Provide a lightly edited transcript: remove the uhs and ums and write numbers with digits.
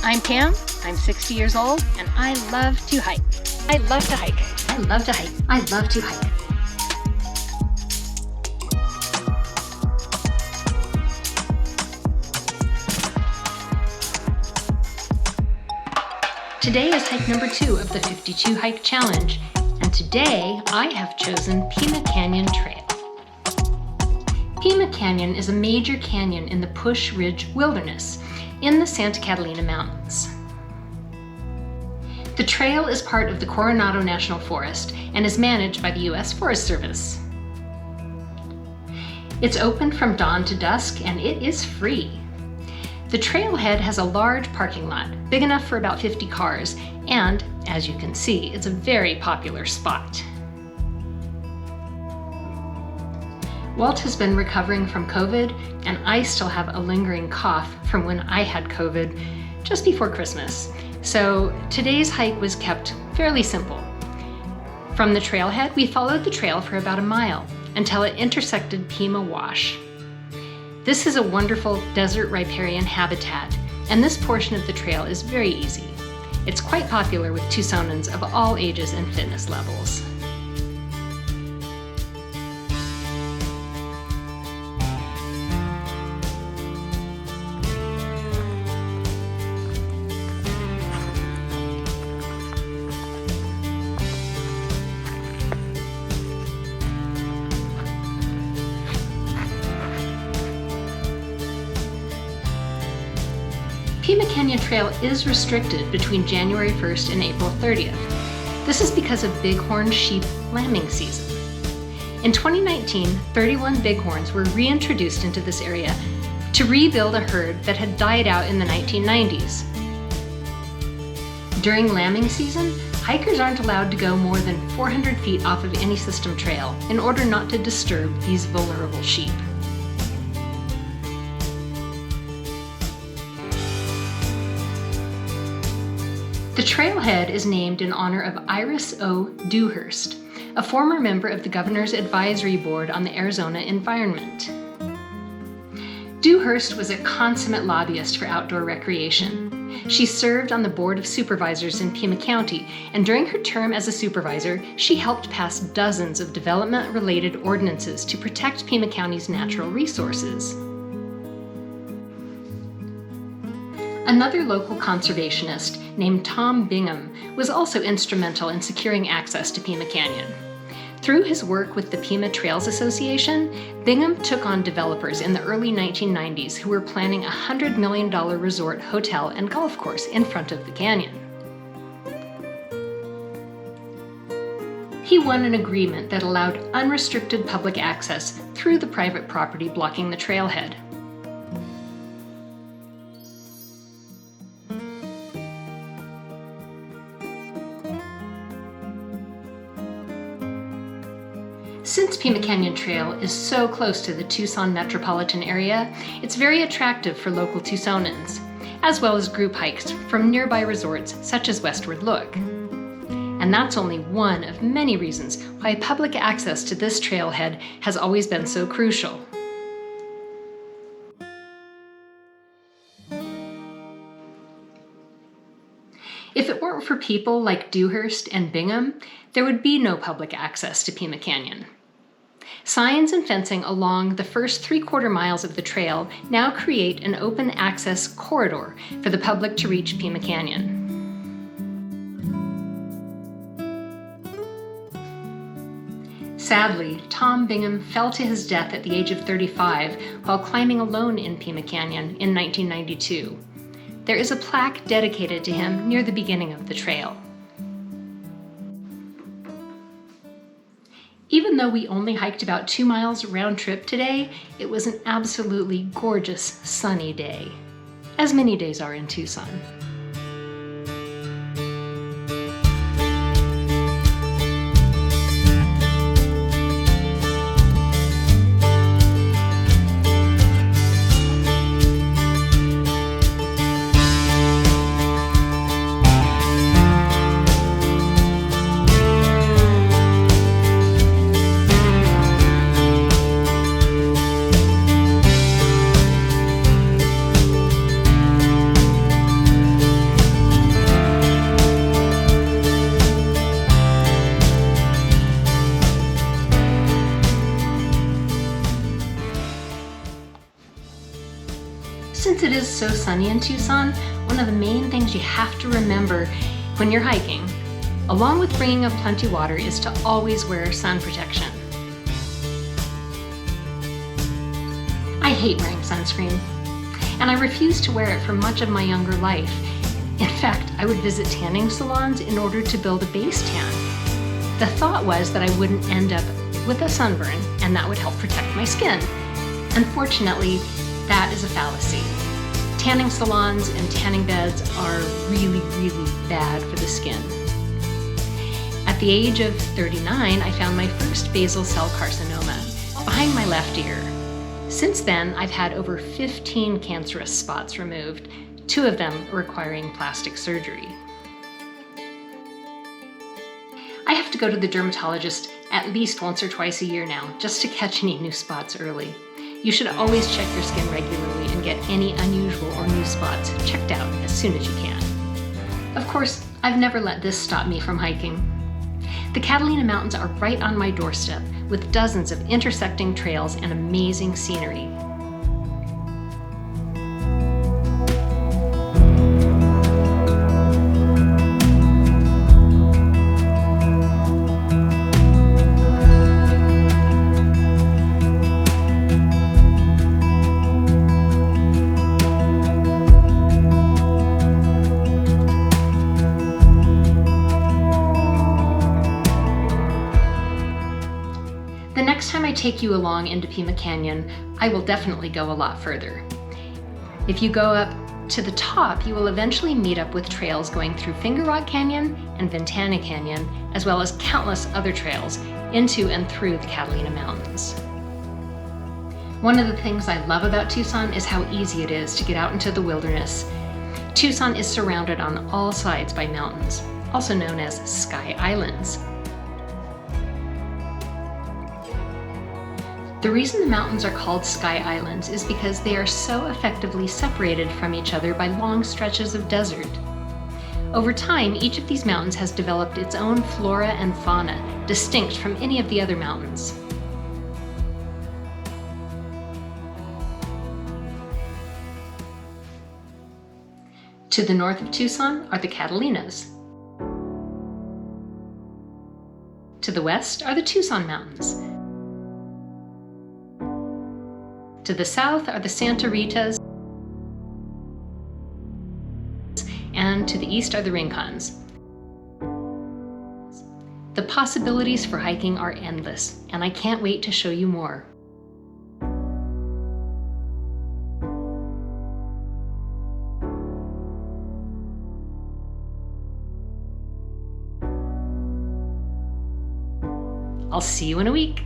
I'm Pam, I'm 60 years old, and I love to hike. I love to hike. I love to hike. I love to hike. Today is hike number 2 of the 52 Hike Challenge, and today I have chosen Pima Canyon Trail. Pima Canyon is a major canyon in the Push Ridge Wilderness in the Santa Catalina Mountains. The trail is part of the Coronado National Forest and is managed by the U.S. Forest Service. It's open from dawn to dusk and it is free. The trailhead has a large parking lot, big enough for about 50 cars, and as you can see, it's a very popular spot. Walt has been recovering from COVID, and I still have a lingering cough from when I had COVID just before Christmas. So today's hike was kept fairly simple. From the trailhead, we followed the trail for about a mile until it intersected Pima Wash. This is a wonderful desert riparian habitat, and this portion of the trail is very easy. It's quite popular with Tucsonans of all ages and fitness levels. Pima Canyon Trail is restricted between January 1st and April 30th. This is because of bighorn sheep lambing season. In 2019, 31 bighorns were reintroduced into this area to rebuild a herd that had died out in the 1990s. During lambing season, hikers aren't allowed to go more than 400 feet off of any system trail in order not to disturb these vulnerable sheep. The trailhead is named in honor of Iris O. Dewhurst, a former member of the Governor's Advisory Board on the Arizona Environment. Dewhurst was a consummate lobbyist for outdoor recreation. She served on the Board of Supervisors in Pima County, and during her term as a supervisor, she helped pass dozens of development-related ordinances to protect Pima County's natural resources. Another local conservationist named Tom Bingham was also instrumental in securing access to Pima Canyon. Through his work with the Pima Trails Association, Bingham took on developers in the early 1990s who were planning a $100 million resort, hotel, and golf course in front of the canyon. He won an agreement that allowed unrestricted public access through the private property blocking the trailhead. Since Pima Canyon Trail is so close to the Tucson metropolitan area, it's very attractive for local Tucsonans, as well as group hikes from nearby resorts such as Westward Look. And that's only one of many reasons why public access to this trailhead has always been so crucial. If it weren't for people like Dewhurst and Bingham, there would be no public access to Pima Canyon. Signs and fencing along the first 3/4 miles of the trail now create an open access corridor for the public to reach Pima Canyon. Sadly, Tom Bingham fell to his death at the age of 35 while climbing alone in Pima Canyon in 1992. There is a plaque dedicated to him near the beginning of the trail. Even though we only hiked about 2 miles round trip today, it was an absolutely gorgeous sunny day, as many days are in Tucson. Since it is so sunny in Tucson, one of the main things you have to remember when you're hiking, along with bringing up plenty water, is to always wear sun protection. I hate wearing sunscreen, and I refused to wear it for much of my younger life. In fact, I would visit tanning salons in order to build a base tan. The thought was that I wouldn't end up with a sunburn, and that would help protect my skin. Unfortunately, that is a fallacy. Tanning salons and tanning beds are really, really bad for the skin. At the age of 39, I found my first basal cell carcinoma behind my left ear. Since then, I've had over 15 cancerous spots removed, 2 of them requiring plastic surgery. I have to go to the dermatologist at least once or twice a year now, just to catch any new spots early. You should always check your skin regularly and get any unusual or new spots checked out as soon as you can. Of course, I've never let this stop me from hiking. The Catalina Mountains are right on my doorstep, with dozens of intersecting trails and amazing scenery. The next time I take you along into Pima Canyon, I will definitely go a lot further. If you go up to the top, you will eventually meet up with trails going through Finger Rock Canyon and Ventana Canyon, as well as countless other trails into and through the Catalina Mountains. One of the things I love about Tucson is how easy it is to get out into the wilderness. Tucson is surrounded on all sides by mountains, also known as Sky Islands. The reason the mountains are called Sky Islands is because they are so effectively separated from each other by long stretches of desert. Over time, each of these mountains has developed its own flora and fauna, distinct from any of the other mountains. To the north of Tucson are the Catalinas. To the west are the Tucson Mountains. To the south are the Santa Ritas, and to the east are the Rincons. The possibilities for hiking are endless, and I can't wait to show you more. I'll see you in a week.